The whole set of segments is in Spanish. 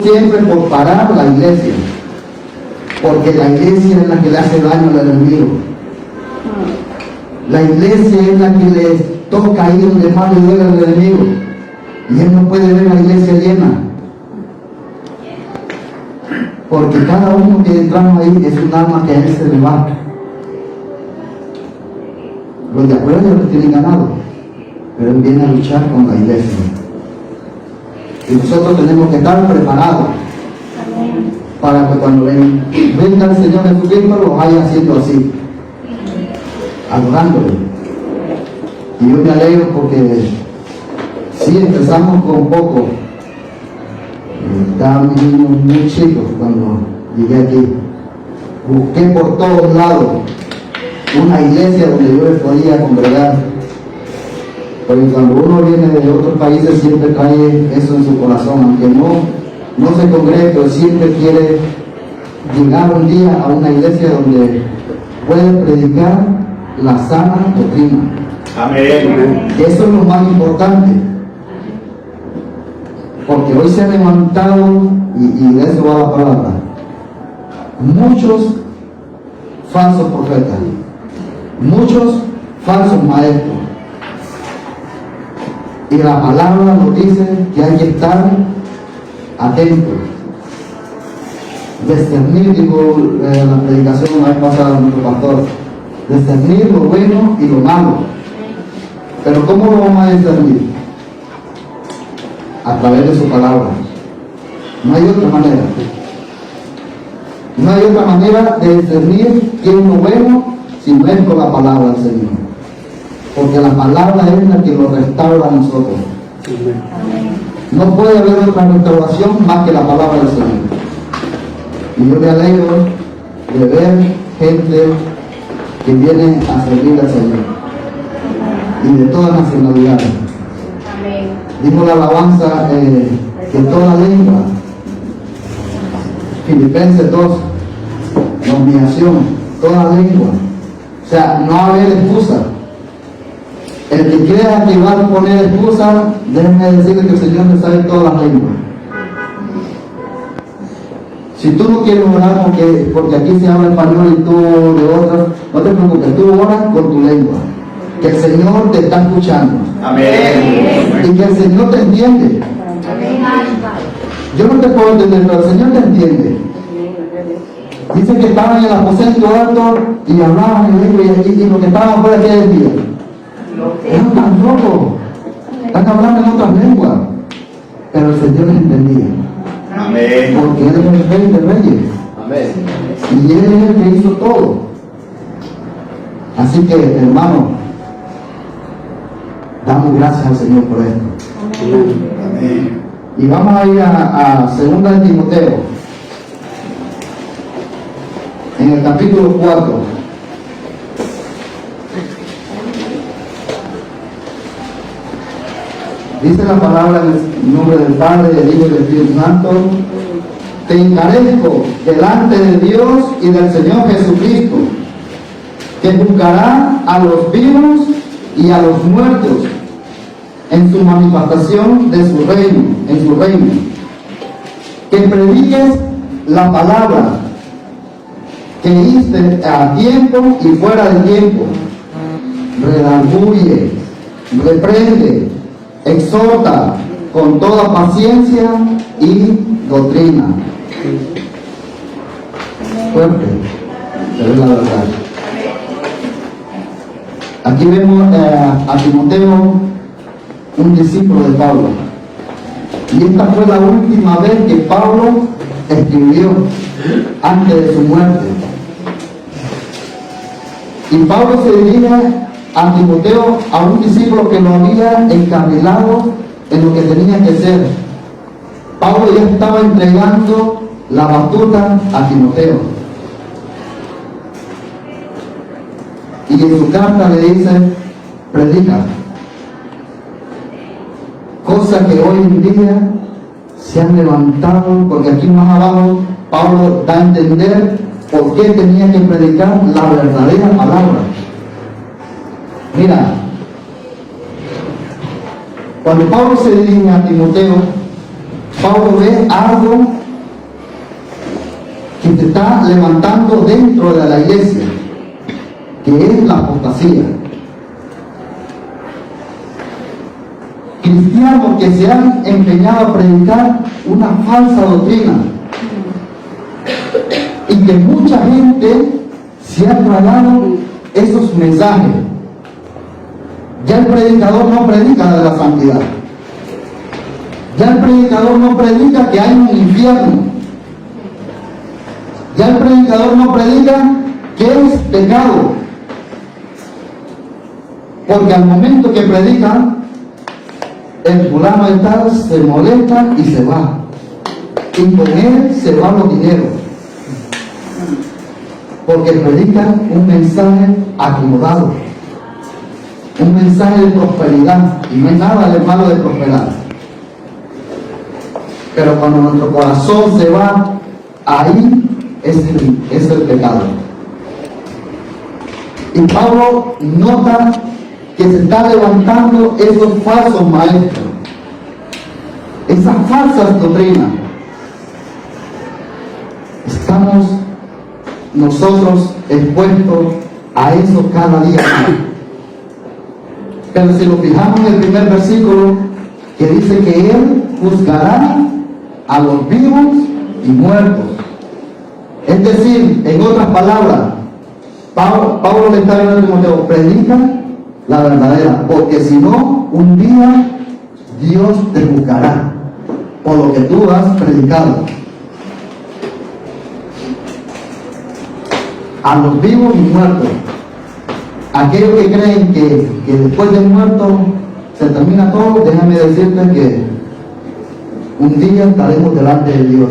siempre por parar la iglesia, porque la iglesia es la que le hace daño al enemigo. La iglesia es la que le toca ahí donde más le duele al enemigo, y él no puede ver la iglesia llena, porque cada uno que entramos ahí es un alma que a él se le va. Los de afuera ya lo tienen ganado, pero él viene a luchar con la iglesia. Y nosotros tenemos que estar preparados para que cuando venga el Señor Jesucristo los vaya haciendo así, adorándole. Y yo me alegro porque sí, empezamos con poco. Estaban mis niños muy chicos cuando llegué aquí. Busqué por todos lados una iglesia donde yo me podía congregar. Porque cuando uno viene de otros países siempre trae eso en su corazón, aunque no se congregue, pero siempre quiere llegar un día a una iglesia donde puede predicar la sana doctrina. Amén. Eso es lo más importante, porque hoy se han levantado, y de eso va la palabra, muchos falsos profetas, muchos falsos maestros. Y la palabra nos dice que hay que estar atentos, discernir, digo la predicación la vez pasada de nuestro pastor, discernir lo bueno y lo malo. Pero ¿cómo lo vamos a discernir? A través de su palabra. No hay otra manera. No hay otra manera de discernir qué es lo bueno si no es con la palabra del Señor. Porque la palabra es la que lo restaura a nosotros. No puede haber otra restauración más que la palabra del Señor. Y yo me alegro de ver gente que viene a servir al Señor, y de todas nacionalidades. Dijo la alabanza que toda lengua, Filipenses 2, la humillación, toda lengua. O sea, no haber excusa. El que crea que va a poner excusa, déjenme decirle que el Señor le sabe todas las lenguas. Si tú no quieres orar porque aquí se habla español y tú de otras, no te preocupes, tú oras con tu lengua, que el Señor te está escuchando. Amén. Y que el Señor te entiende. Yo no te puedo entender, pero el Señor te entiende. Dice que estaban en el aposento alto y hablaban en lengua, y los que estaban afuera, ¿qué decían? Eran tan locos, están hablando en otras lenguas, pero el Señor les entendía. Amén. Porque Él es el Rey de Reyes. Amén. Y Él es el que hizo todo. Así que, hermano, damos gracias al Señor por esto. Amén. Y vamos a ir a 2 de Timoteo, en el capítulo 4. Dice la palabra en el nombre del Padre, del Hijo y del Espíritu Santo: te encarezco delante de Dios y del Señor Jesucristo, que juzgará a los vivos y a los muertos en su manifestación de su reino, en su reino. Que prediques la palabra, que instes a tiempo y fuera de tiempo, redarguye, reprende, exhorta con toda paciencia y doctrina. Fuerte, pero es la verdad. Aquí vemos a Timoteo, un discípulo de Pablo, y esta fue la última vez que Pablo escribió antes de su muerte. Y Pablo se dirige a Timoteo, a un discípulo que lo había encarrilado en lo que tenía que ser. Pablo ya estaba entregando la batuta a Timoteo, y en su carta le dice: predica. Cosa que hoy en día se han levantado, porque aquí más abajo Pablo da a entender por qué tenía que predicar la verdadera palabra. Mira, cuando Pablo se dirige a Timoteo, Pablo ve algo que te está levantando dentro de la iglesia, que es la apostasía. Cristianos que se han empeñado a predicar una falsa doctrina y que mucha gente se ha tragado esos mensajes. Ya el predicador no predica de la santidad. Ya el predicador no predica que hay un infierno. Ya el predicador no predica que es pecado. Porque al momento que predica, el fulano de tal se molesta y se va. Y con él se van los dineros. Porque predican un mensaje acomodado. Un mensaje de prosperidad. Y no hay nada de malo de prosperar. Pero cuando nuestro corazón se va, ahí es el pecado. Y Pablo nota que se está levantando esos falsos maestros, esas falsas doctrinas. Estamos nosotros expuestos a eso cada día más. Pero si lo fijamos en el primer versículo, que dice que Él juzgará a los vivos y muertos. Es decir, en otras palabras, Pablo le está diciendo a Timoteo: predica la verdadera, porque si no, un día Dios te juzgará por lo que tú has predicado. A los vivos y muertos, aquellos que creen que después de muerto se termina todo, déjame decirte que un día estaremos delante de Dios.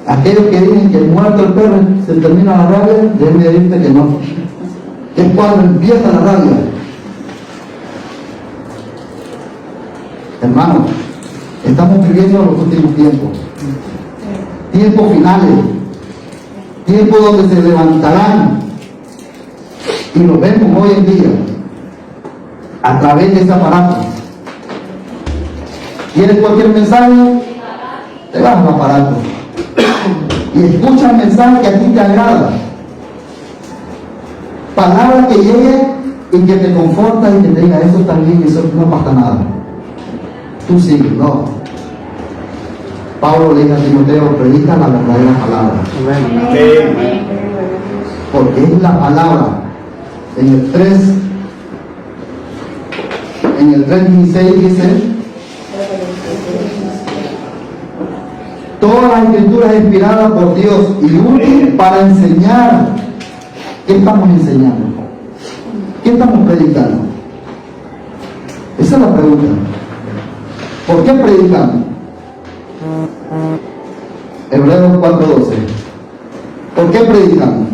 Aquellos que dicen que muerto el perro se termina la rabia, déjame decirte que no. Es cuando empieza la rabia. Hermanos, estamos viviendo los últimos tiempos. Tiempos finales. Tiempos donde se levantarán. Y lo vemos hoy en día a través de ese aparato. ¿Quieres cualquier mensaje? Te vas al aparato y escucha el mensaje que a ti te agrada. Palabra que llegue y que te conforta y que te diga: eso está bien, eso no pasa nada. Tú sigues, no. Pablo le dice a Timoteo: predica la verdadera palabra. Amén. Porque es la palabra. En el 3:16 dice: toda la escritura es inspirada por Dios y útil para enseñar. ¿Qué estamos enseñando? ¿Qué estamos predicando? Esa es la pregunta. ¿Por qué predicamos? Hebreos 4:12. ¿Por qué predicamos?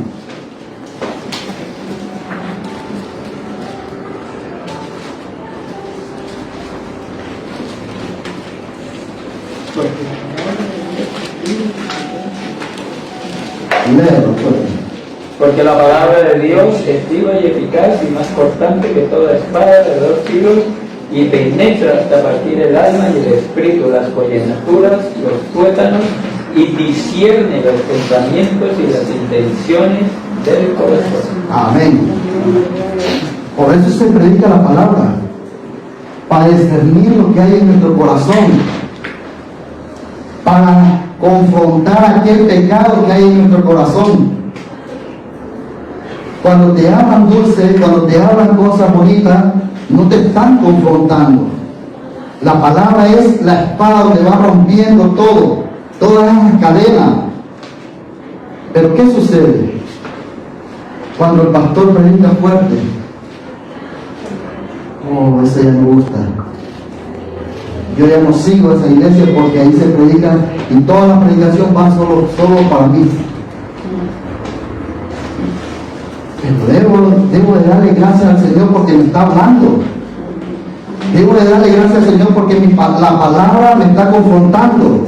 Léelo, fuerte. Porque la palabra de Dios es viva y eficaz y más cortante que toda espada de 2 filos y penetra hasta partir el alma y el espíritu, las coyunturas, los tuétanos, y discierne los pensamientos y las intenciones del corazón. Amén. Por eso se predica la palabra, para discernir lo que hay en nuestro corazón, para confrontar aquel pecado que hay en nuestro corazón. Cuando te hablan dulce, cuando te hablan cosas bonitas, no te están confrontando. La palabra es la espada donde va rompiendo todo, todas esas cadenas. Pero ¿qué sucede? Cuando el pastor predica fuerte: oh, ese ya me gusta. Yo ya no sigo esa iglesia porque ahí se predica y toda la predicación va solo para mí. Pero debo de darle gracias al Señor porque me está hablando. Debo de darle gracias al Señor porque la palabra me está confrontando.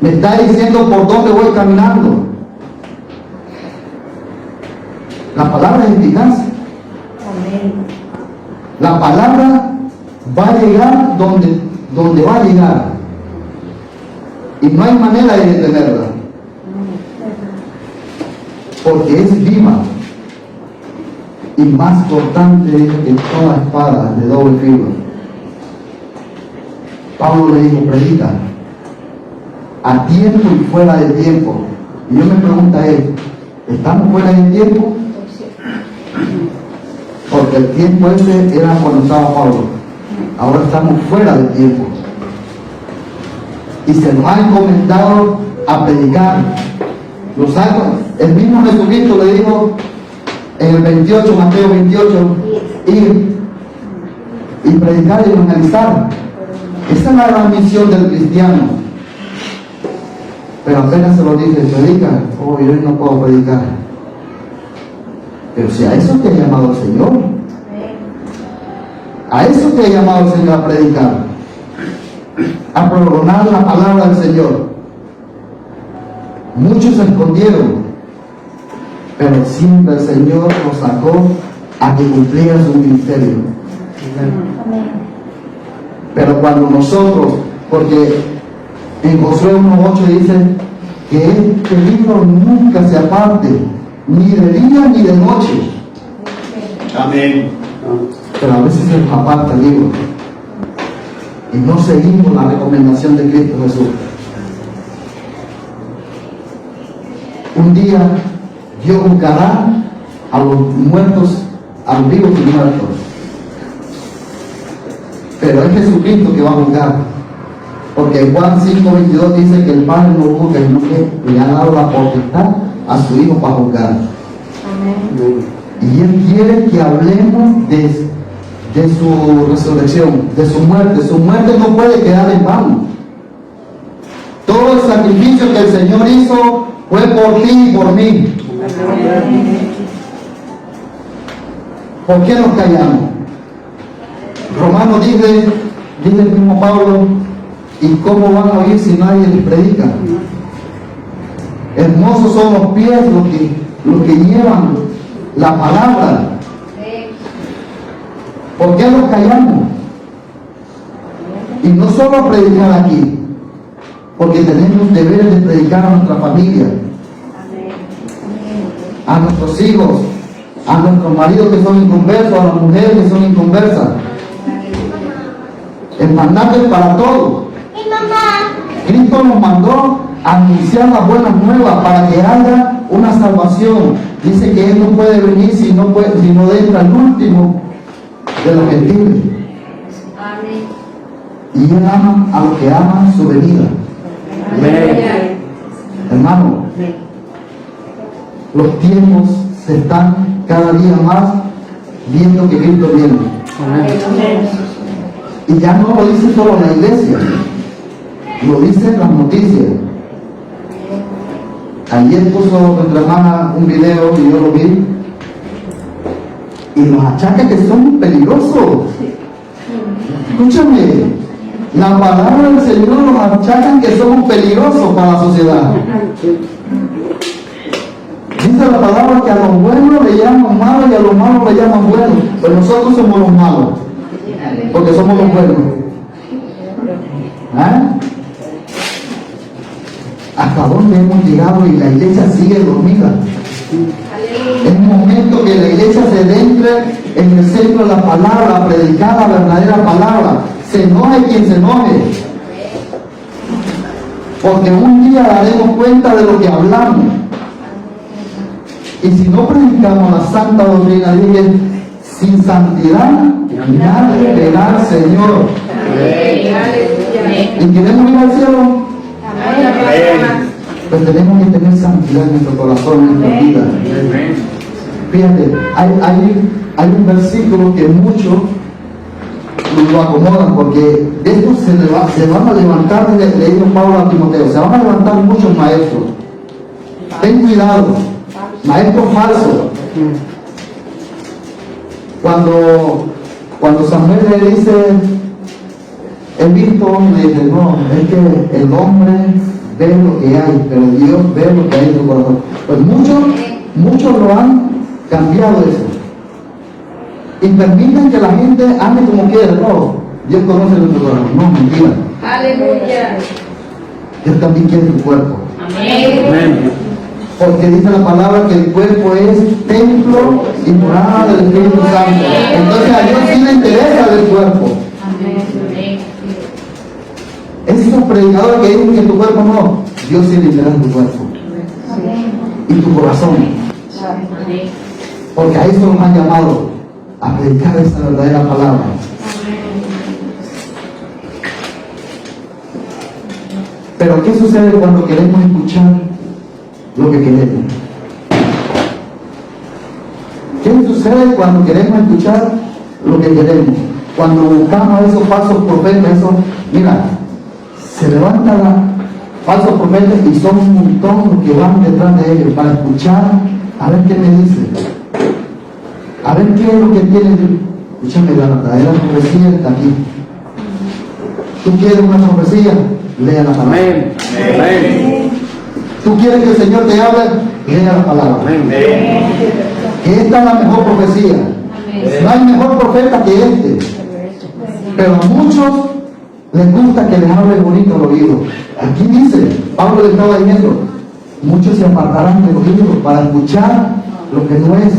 Me está diciendo por dónde voy caminando. La palabra es eficaz. La palabra va a llegar donde donde va a llegar y no hay manera de detenerla, porque es viva y más cortante que toda espada de doble filo. Pablo le dijo, predica a tiempo y fuera de tiempo. Y yo me pregunto a él, ¿estamos fuera de tiempo? Porque el tiempo ese era cuando estaba Pablo. Ahora estamos fuera de tiempo. Y se nos ha encomendado a predicar. Los santos, el mismo Jesucristo le dijo en el 28, Mateo 28, ir y predicar y evangelizar. Esa es la gran misión del cristiano. Pero apenas se lo dice, predica, oh, yo no puedo predicar. Pero si a eso te ha llamado el Señor, a eso te ha llamado el Señor, a predicar, a prolongar la palabra del Señor. Muchos se escondieron, pero siempre el Señor los sacó a que cumpliera su ministerio. Pero cuando nosotros, porque en Josué 1:8 dice que este libro nunca se aparte, ni de día ni de noche. Amén. Pero a veces se nos aparta el libro y no seguimos la recomendación de Cristo Jesús. Un día Dios juzgará a los muertos, a los vivos y muertos. Pero es Jesucristo que va a juzgar. Porque en Juan 5:22 dice que el Padre no juzga, sino que le ha dado la potestad a su Hijo para juzgar. Amén. Y Él quiere que hablemos de su resurrección, de su muerte. Su muerte no puede quedar en vano. Todo el sacrificio que el Señor hizo fue por ti y por mí. ¿Por qué nos callamos? Romanos dice el mismo Pablo, ¿y cómo van a oír si nadie les predica? Hermosos son los pies los que llevan la palabra. ¿Por qué nos callamos? Y no solo predicar aquí, porque tenemos deber de predicar a nuestra familia, a nuestros hijos, a nuestros maridos que son inconversos, a las mujeres que son inconversas. El mandato es para todos. Cristo nos mandó a anunciar las buenas nuevas para que haya una salvación. Dice que Él no puede venir si no entra el último de los gentiles. Y Él ama a los que aman su venida. Amén. Hermano, los tiempos se están cada día más viendo que Cristo viene. Y ya no lo dice solo la iglesia, lo dicen las noticias. Ayer puso nuestra hermana un video y yo lo vi, y los achaca que son peligrosos. Escúchame, la palabra del Señor nos achacan que somos peligrosos para la sociedad. Dice la palabra que a los buenos le llaman malos y a los malos le llaman buenos. Pues nosotros somos los malos, porque somos los buenos. ¿Hasta dónde hemos llegado y la iglesia sigue dormida? Es momento que la iglesia se adentre en el centro de la palabra, a predicar la verdadera palabra. Se enoje quien se enoje, porque un día daremos cuenta de lo que hablamos. Y si no predicamos la santa doctrina, dije, sin santidad nadie verá al Señor. ¿Y queremos ir al cielo? Pues tenemos que tener santidad en nuestro corazón, en nuestra vida. Fíjate, hay un versículo que muchos lo acomodan, porque de esto se van a levantar, le dijo Pablo a Timoteo, se van a levantar muchos maestros. Ten cuidado, maestros falsos. Cuando Samuel le dice, he visto hombre, dice, no, es que el hombre ve lo que hay, pero Dios ve lo que hay en su corazón. Pues muchos lo han cambiado eso. Y permiten que la gente ande como quiera. No, Dios conoce nuestro corazón. No, mentira. Aleluya. Dios también quiere tu cuerpo. Amén. Porque dice la palabra que el cuerpo es templo y morada del Espíritu Santo. Entonces a Dios sí le interesa el cuerpo. Amén. Esos predicadores que dicen que tu cuerpo no, Dios sí le interesa tu cuerpo y tu corazón. Porque a eso nos han llamado, a predicar esa verdadera palabra. Pero ¿qué sucede cuando queremos escuchar lo que queremos? ¿Qué sucede cuando queremos escuchar lo que queremos? Cuando buscamos a esos falsos profetas, mira, se levantan falsos profetas y son un montón los que van detrás de ellos para escuchar, a ver qué me dice, a ver qué es lo que tiene. Escúchame, la verdadera profecía está aquí. ¿Tú quieres una profecía? Lea la palabra. Amén. Amén. ¿Tú quieres que el Señor te hable? Lea la palabra. Amén. Que esta es la mejor profecía. No hay mejor profeta que este. Pero a muchos les gusta que les hable bonito al oído. Aquí dice, Pablo le estaba diciendo, muchos se apartarán del oído para escuchar lo que no es.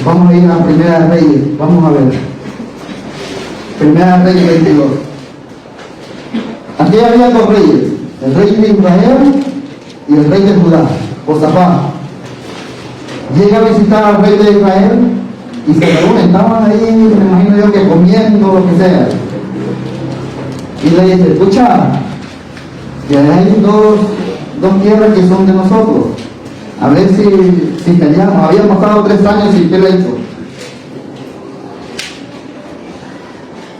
Vamos a ir a Primera de Reyes, vamos a ver. Primera de Reyes 22. Aquí había dos reyes, el rey de Israel y el rey de Judá, Josafat. Llega a visitar al rey de Israel y se reúnen, estaban ahí, me imagino yo que comiendo lo que sea. Y le dice, escucha, que hay dos tierras que son de nosotros. A ver si peleamos. Habían pasado 3 años sin pleito.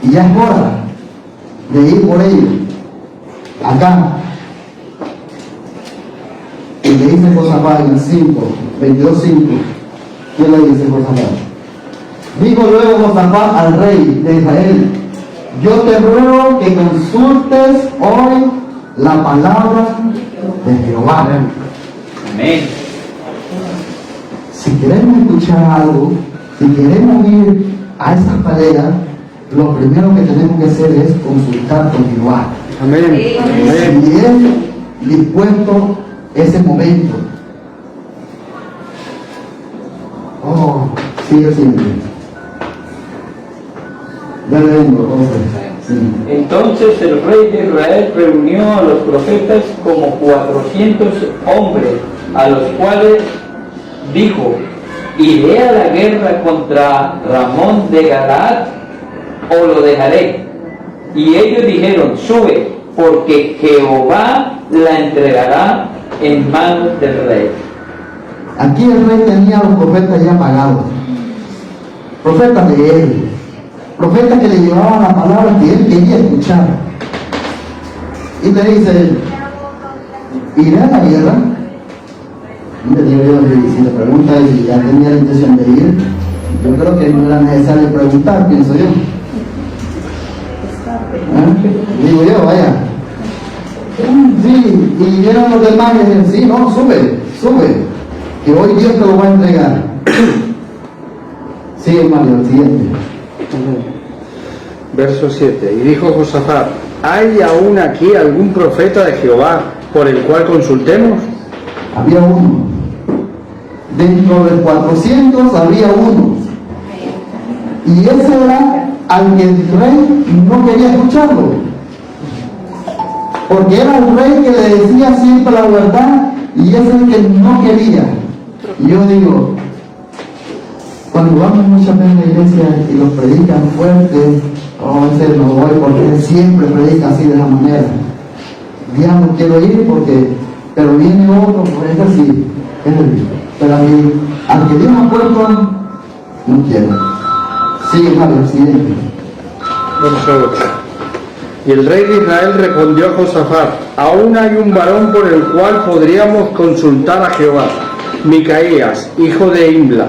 Y ya es hora de ir por ellos. Acá. Y le dice Josafat en el 5, 22:5. ¿Qué le dice Josafat? Dijo luego Josafat al rey de Israel: yo te ruego que consultes hoy la palabra de Jehová. Amén. Si queremos escuchar algo, si queremos ir a esa pelea, lo primero que tenemos que hacer es consultar con Jehová. Amén. Si es dispuesto ese momento. Oh, sigue siempre. Ya le vengo, sí. Entonces el rey de Israel reunió a los profetas como 400 hombres, a los cuales dijo: ¿iré a la guerra contra Ramón de Galaad o lo dejaré? Y ellos dijeron: sube, porque Jehová la entregará en manos del rey. Aquí el rey tenía a los profetas ya pagados, profetas de él, profetas que le llevaban la palabra que él quería escuchar. Y le dice: ¿iré a la guerra? Si le pregunta si ya tenía la intención de ir, yo creo que no era necesario preguntar, pienso yo. Digo yo, vaya. Sí, y vieron los demás y dijeron: sí, no, sube, que hoy Dios te lo va a entregar. Sigue, Mario, el siguiente. Verso 7. Y dijo Josafat: ¿hay aún aquí algún profeta de Jehová por el cual consultemos? Había uno. Dentro de 400 había uno. Y ese era al que el rey no quería escucharlo. Porque era el rey que le decía siempre la verdad y ese es el que no quería. Y yo digo, cuando vamos muchas veces a la iglesia y los predican fuerte, ese no voy porque él siempre predica así de esa manera. Ya no quiero ir porque, pero viene otro, por eso sí, pero a mí, al que Dios me ha puesto, no quiero. Sigue, Mario, siguiente. Verso 8. Y el rey de Israel respondió a Josafat: aún hay un varón por el cual podríamos consultar a Jehová, Micaías, hijo de Imla,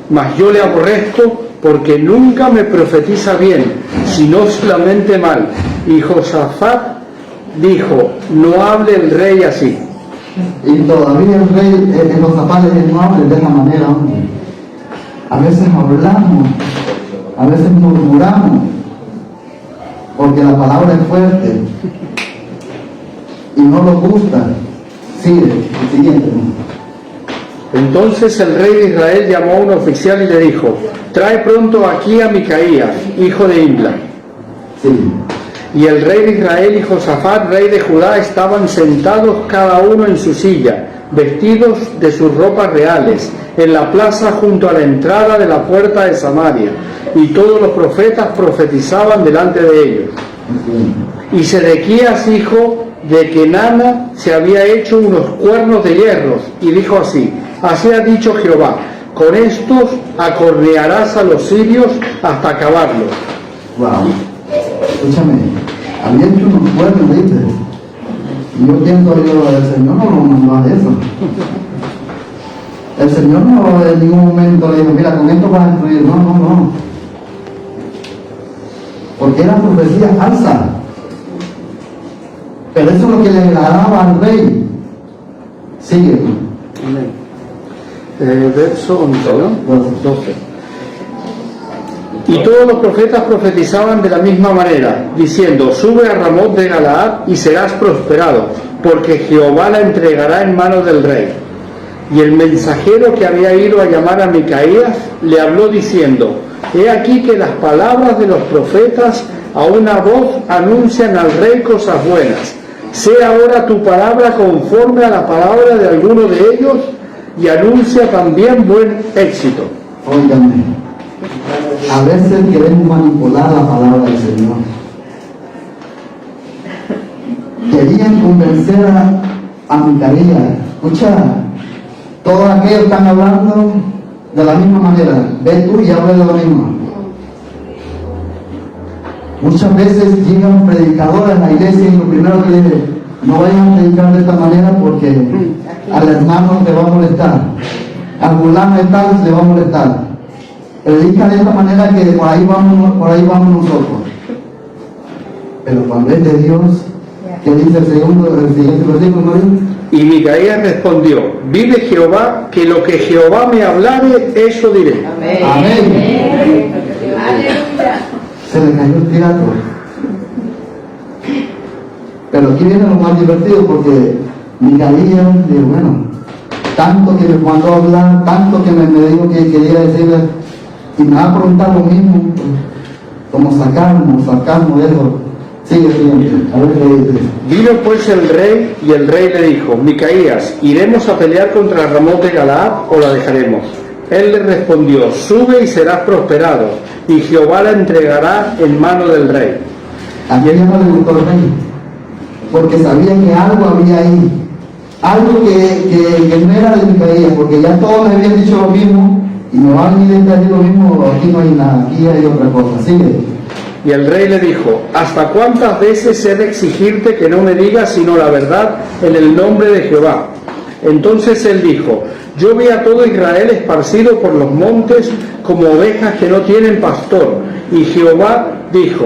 mas yo le aborrezco porque nunca me profetiza bien, sino solamente mal. Y Josafat dijo: no hable el rey así. Y todavía el rey, los zapatos no hablan de esa manera, hombre. A veces hablamos A veces murmuramos porque la palabra es fuerte y no nos gusta. Sigue, el siguiente. Entonces el rey de Israel llamó a un oficial y le dijo: trae pronto aquí a Micaías, hijo de Imla. Sí. Y el rey de Israel y Josafat, rey de Judá, estaban sentados cada uno en su silla, vestidos de sus ropas reales, en la plaza junto a la entrada de la puerta de Samaria, y todos los profetas profetizaban delante de ellos. Y Sedequías, hijo de Kenana, se había hecho unos cuernos de hierro, y dijo así: así ha dicho Jehová, con estos acornearás a los sirios hasta acabarlos. Wow. Escúchame, había hecho unos cuernos, ¿viste? Y yo pienso, el Señor no lo mandó a eso. El Señor no en ningún momento le dijo: mira, con esto vas a destruir. No, no, no. Porque era profecía falsa. Pero eso es lo que le agradaba al rey. Sigue. Verso 11, ¿no? 12. Y todos los profetas profetizaban de la misma manera, diciendo: sube a Ramot de Galaad y serás prosperado, porque Jehová la entregará en manos del rey. Y el mensajero que había ido a llamar a Micaías le habló diciendo: he aquí que las palabras de los profetas a una voz anuncian al rey cosas buenas. Sea ahora tu palabra conforme a la palabra de alguno de ellos, y anuncia también buen éxito. Óigame, a veces queremos manipular la palabra del Señor. Querían convencer a Micaías. Escucha, todos aquellos están hablando de la misma manera. Ve tú y habla de lo mismo. Muchas veces llegan predicadores a la iglesia y lo primero que dicen: no vayan a predicar de esta manera porque al hermano le va a molestar, al fulano de tal le va a molestar. Predica de esta manera que por ahí vamos nosotros. Pero cuando es de Dios, ¿qué dice el siguiente versículo? Y Micaías respondió: vive Jehová, que lo que Jehová me hablare, eso diré. Amén. Amén. Aleluya. Se le cayó el tirato. Pero aquí viene lo más divertido, porque Micaías dijo: bueno, tanto que me mandó a hablar, tanto que me dijo que quería decirle, y me va a preguntar lo mismo, como sacarnos de eso. Sigue, a ver qué dice. Vino pues el rey, y el rey le dijo: Micaías, ¿iremos a pelear contra Ramot de Galaad o la dejaremos? Él le respondió: sube y serás prosperado, y Jehová la entregará en mano del rey. ¿A quién no le gustó el rey? Porque sabía que algo había ahí, algo que no era de Micaías, porque ya todos le habían dicho lo mismo, y me van a venir a decir lo mismo. Aquí no hay nada, aquí hay otra cosa. Sigue. Y el rey le dijo: ¿hasta cuántas veces he de exigirte que no me digas sino la verdad en el nombre de Jehová? Entonces él dijo: yo vi a todo Israel esparcido por los montes como ovejas que no tienen pastor. Y Jehová dijo: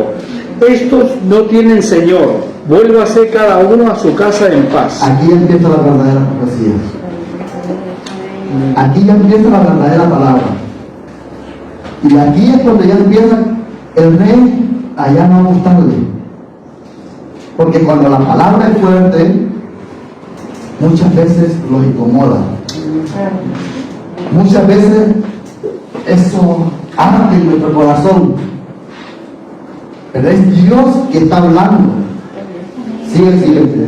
estos no tienen señor, vuélvase cada uno a su casa en paz. Aquí ya empieza la verdadera profecía. Aquí ya empieza la verdadera palabra. Y aquí es donde ya empieza el rey allá no a gustarle. Porque cuando la palabra es fuerte, muchas veces los incomoda. Muchas veces eso arde en nuestro corazón. Pero es Dios que está hablando. Sigue.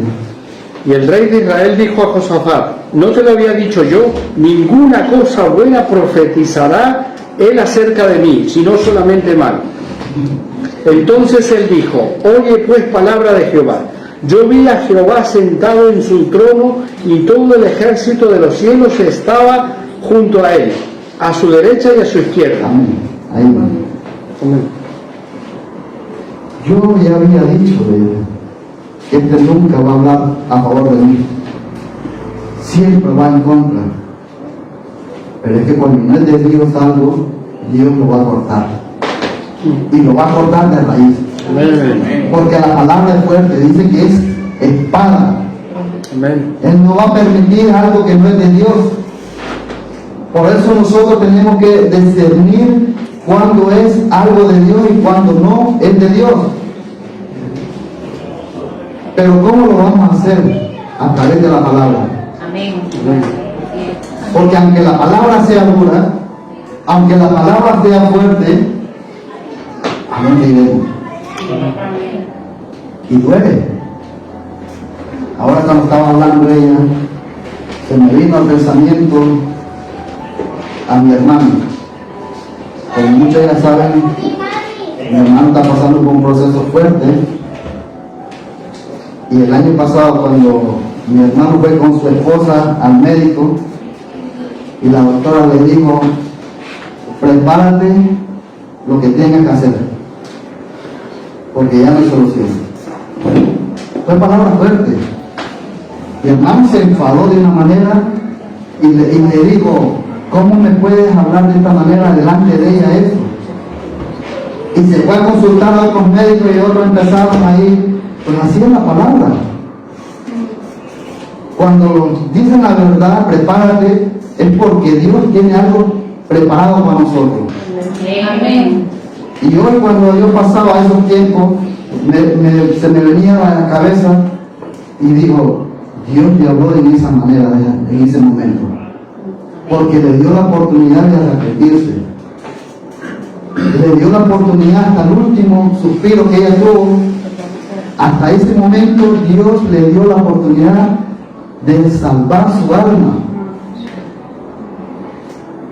Y el rey de Israel dijo a Josafat: ¿no te lo había dicho yo? Ninguna cosa buena profetizará él acerca de mí, sino solamente mal. Entonces él dijo: oye pues palabra de Jehová. Yo vi a Jehová sentado en su trono, y todo el ejército de los cielos estaba junto a él, a su derecha y a su izquierda. Amén. Ahí va. Amén. Yo ya había dicho de él que este nunca va a hablar a favor de mí, siempre va en contra. Pero es que cuando no es de Dios algo, Dios lo va a cortar, y lo va a cortar de raíz. Amén. Porque la palabra es fuerte, dice que es espada. Amén. Él no va a permitir algo que no es de Dios. Por eso nosotros tenemos que discernir cuando es algo de Dios y cuando no es de Dios. Pero ¿cómo lo vamos a hacer? A través de la palabra. Amén. Porque aunque la palabra sea dura, aunque la palabra sea fuerte, ¿a dónde iremos? Y duele. Ahora cuando estaba hablando ella, se me vino al pensamiento a mi hermano. Como muchos ya saben, mi hermano está pasando por un proceso fuerte. Y el año pasado, cuando mi hermano fue con su esposa al médico, y la doctora le dijo: prepárate lo que tengas que hacer, porque ya no hay solución. Fue palabra fuerte. Mi hermano se enfadó de una manera y le dijo: ¿cómo me puedes hablar de esta manera delante de ella eso? Y se fue a consultar a otros médicos y otros empezaron ahí, pues así es la palabra. Cuando dicen la verdad, prepárate, es porque Dios tiene algo preparado para nosotros. Amén. Y hoy, cuando yo pasaba esos tiempos, se me venía a la cabeza y digo: Dios te habló en esa manera, en ese momento, porque le dio la oportunidad de arrepentirse, le dio la oportunidad hasta el último suspiro que ella tuvo. Hasta ese momento Dios le dio la oportunidad de salvar su alma.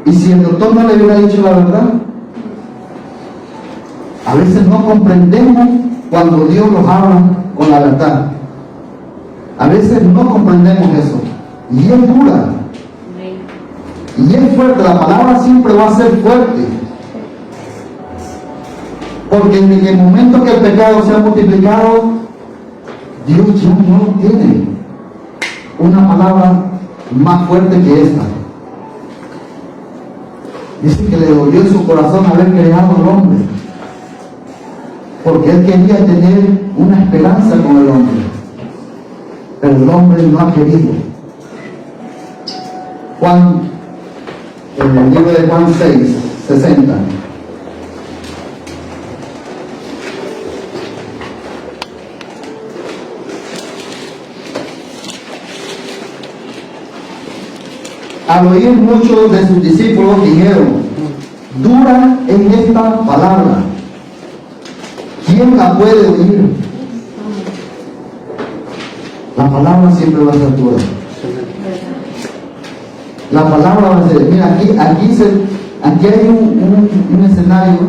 Y si el doctor no le hubiera dicho la verdad, a veces no comprendemos cuando Dios nos habla con la verdad. A veces no comprendemos eso. Y es dura. Y es fuerte. La palabra siempre va a ser fuerte. Porque en el momento que el pecado se ha multiplicado, Dios ya no tiene una palabra más fuerte que esta. Dice que le dolió en su corazón haber creado al hombre, porque él quería tener una esperanza con el hombre, pero el hombre no ha querido. Juan, en el libro de Juan 6, 60. Al oír muchos de sus discípulos dijeron: dura es esta palabra, ¿quién la puede oír? La palabra siempre va a ser dura. La palabra va a ser, mira, aquí hay un escenario,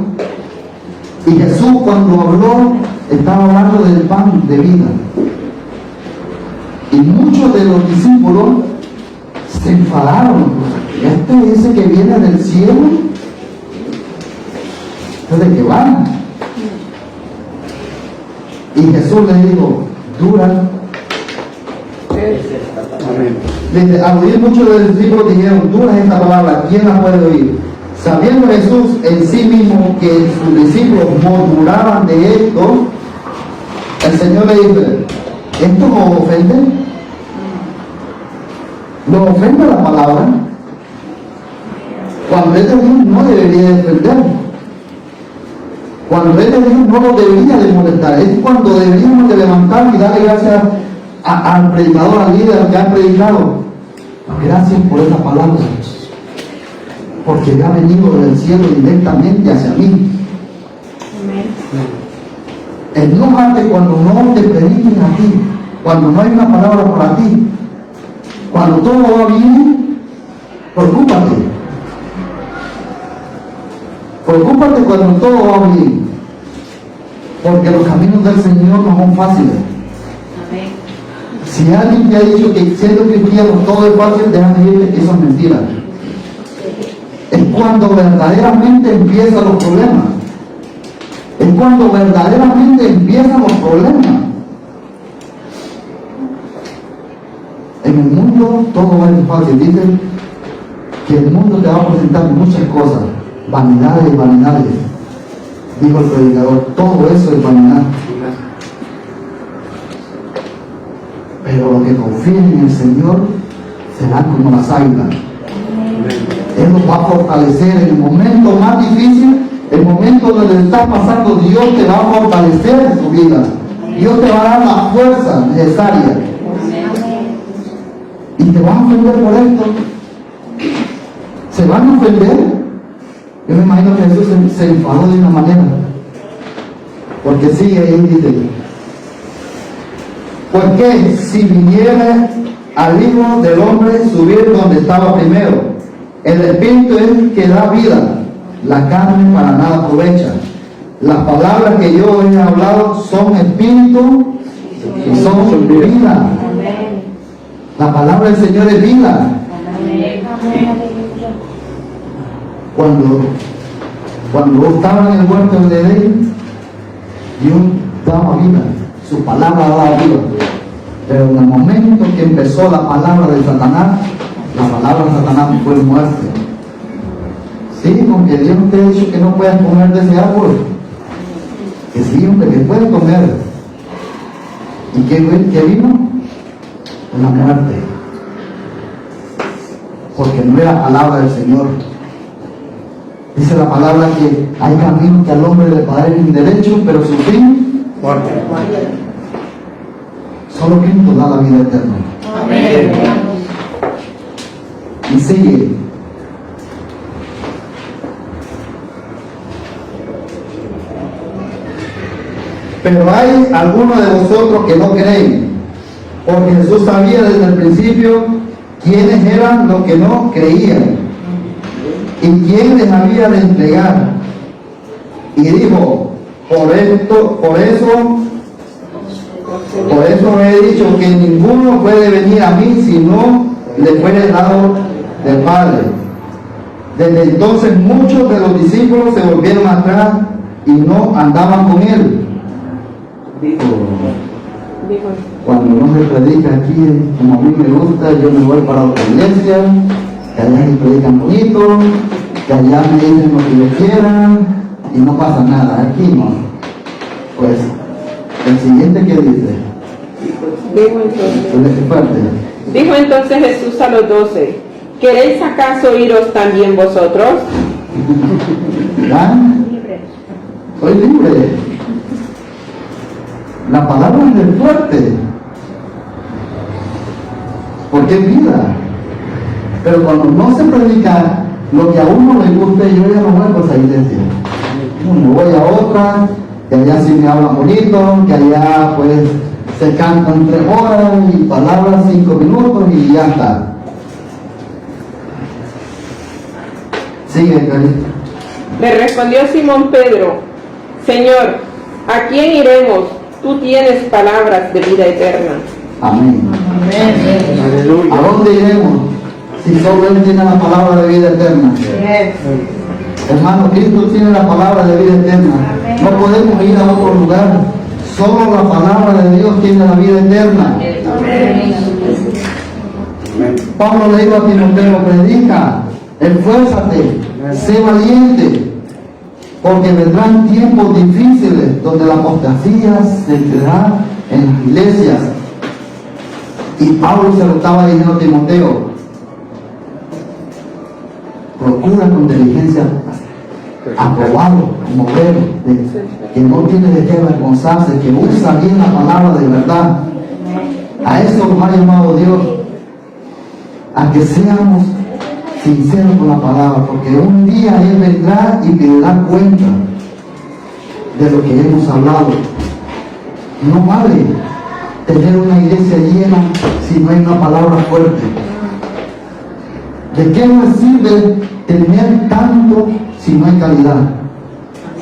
y Jesús, cuando habló, estaba hablando del pan de vida, y muchos de los discípulos se enfadaron. Este es ese que viene del cielo, ¿de qué van? Y Jesús le dijo: dura. Al oír muchos de los discípulos dijeron: dura es esta palabra, ¿quién la puede oír? Sabiendo Jesús en sí mismo que sus discípulos murmuraban de esto, el Señor le dice: ¿esto nos ofende? ¿Nos ofende la palabra? Cuando es de Dios no debería defender. Cuando es de Dios no lo debería de molestar. Es cuando deberíamos de levantar y darle gracias al predicador, al líder que ha predicado. Gracias por esa palabra, porque me ha venido del cielo directamente hacia mí. Enójate cuando no te prediquen a ti, cuando no hay una palabra para ti. Cuando todo va bien, preocúpate. Preocúpate cuando todo va bien, porque los caminos del Señor no son fáciles. Amén. Si alguien te ha dicho que siendo cristiano todo es fácil, déjame decirte que eso es mentira. Es cuando verdaderamente empiezan los problemas. Es cuando verdaderamente empiezan los problemas. En el mundo todo va a ser fácil. Dicen que el mundo te va a presentar muchas cosas, vanidades y vanidades. Dijo el predicador: todo eso es vanidad. Pero los que confíen en el Señor serán como las águilas. Él nos va a fortalecer en el momento más difícil. el momento donde estás pasando, Dios te va a fortalecer en tu vida. Dios te va a dar la fuerza necesaria. Y te vas a ofender por esto. ¿Se van a ofender? Yo me imagino que Jesús se enfadó de una manera. Porque sigue ahí, dice: porque si viniera al Hijo del Hombre subir donde estaba primero, el Espíritu es el que da vida, la carne para nada aprovecha. Las palabras que yo he hablado son espíritu y son vida. La palabra del Señor es vida. Cuando estaba en el huerto de Edén, Dios daba vida, su palabra daba vida. Pero en el momento que empezó la palabra de Satanás, la palabra de Satanás fue muerte. Sí, porque Dios te ha dicho que no puedes comer de ese árbol. Que sí, hombre, que puedes comer. ¿Y qué vino? La muerte. Porque no era palabra del Señor. Dice la palabra que hay caminos que al hombre le parecen derechos, pero su fin, muerte. Solo Cristo da la vida eterna. Amén. Y sigue. Pero hay algunos de vosotros que no creen, porque Jesús sabía desde el principio quiénes eran los que no creían y quién les había de entregar. Y dijo: por eso he dicho que ninguno puede venir a mí si no le fuere dado del Padre. Desde entonces muchos de los discípulos se volvieron atrás y no andaban con él. Cuando no se predica aquí como a mí me gusta, yo me voy para otra iglesia, que allá me predican bonito, que allá me dicen lo que yo quiera y no pasa nada. Aquí no. Pues el siguiente que dice. Dijo entonces Jesús a los 12: ¿queréis acaso iros también vosotros? ¿Ya? Soy libre. La palabra es fuerte, porque es vida. Pero cuando no se predica lo que a uno le gusta, yo ya no vuelvo a esa iglesia. Me voy a otra, que allá sí me hablan bonito, que allá pues se cantan 3 horas y palabras 5 minutos y ya está. Sigue, Cari. Le respondió Simón Pedro: Señor, ¿a quién iremos? Tú tienes palabras de vida eterna. Amén. Aleluya. ¿A dónde iremos si solo Él tiene la palabra de vida eterna? Hermano, Cristo tiene la palabra de vida eterna. No podemos ir a otro lugar. Solo la palabra de Dios tiene la vida eterna. Pablo le dijo a Timoteo: predica, esfuérzate, sé valiente, porque vendrán tiempos difíciles donde la apostasía se entrará en las iglesias. Y Pablo se lo estaba diciendo a Timoteo: procura con diligencia aprobado, como ver, que no tiene de qué avergonzarse, que usa bien la palabra de verdad. A eso nos ha llamado Dios, a que seamos sinceros con la palabra, porque un día Él vendrá y pedirá cuenta de lo que hemos hablado. No vale tener una iglesia llena si no hay una palabra fuerte. ¿De qué nos sirve tener tanto si no hay calidad?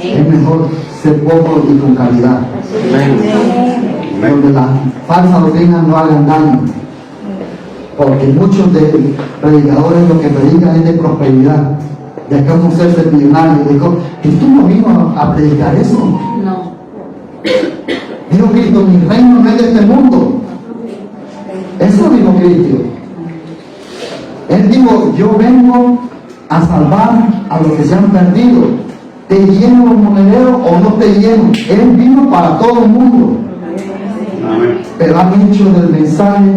Es mejor ser poco y con calidad. Donde las falsas doctrinas no hagan daño. Porque muchos de predicadores lo que predican es de prosperidad, de que vamos a ser millonarios. Cristo no vino a predicar eso. No. Dijo Cristo: mi reino no es de este mundo. Eso dijo Cristo. Él dijo: yo vengo a salvar a los que se han perdido. ¿Te lleno los monederos o no te lleno? Él vino para todo el mundo. Amén. Pero han hecho del mensaje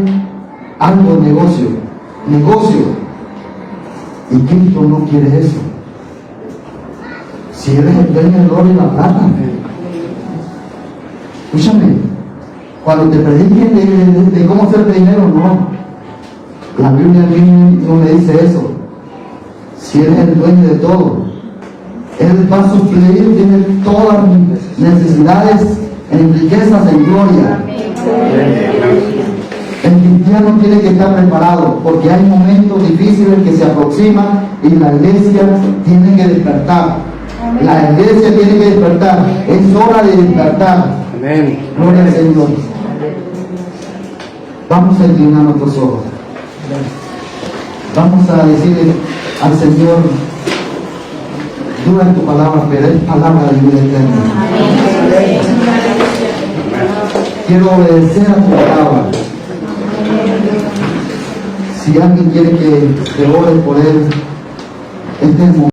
algo negocio. Y Cristo no quiere eso. Si Él es el dueño del oro y la plata. Escúchame, cuando te prediquen de cómo hacer dinero, no. La Biblia no me dice eso. Si Él es el dueño de todo, Él va a suplir, tiene todas mis necesidades en riquezas, en gloria. El cristiano tiene que estar preparado porque hay momentos difíciles que se aproximan y la iglesia tiene que despertar. La iglesia tiene que despertar. Es hora de despertar. Amén. Gloria al Señor. Vamos a inclinar nuestros ojos. Vamos a decirle al Señor, dura en tu palabra, pero es palabra de vida eterna. Quiero obedecer a tu palabra. Si alguien quiere que ore por él, este es el momento.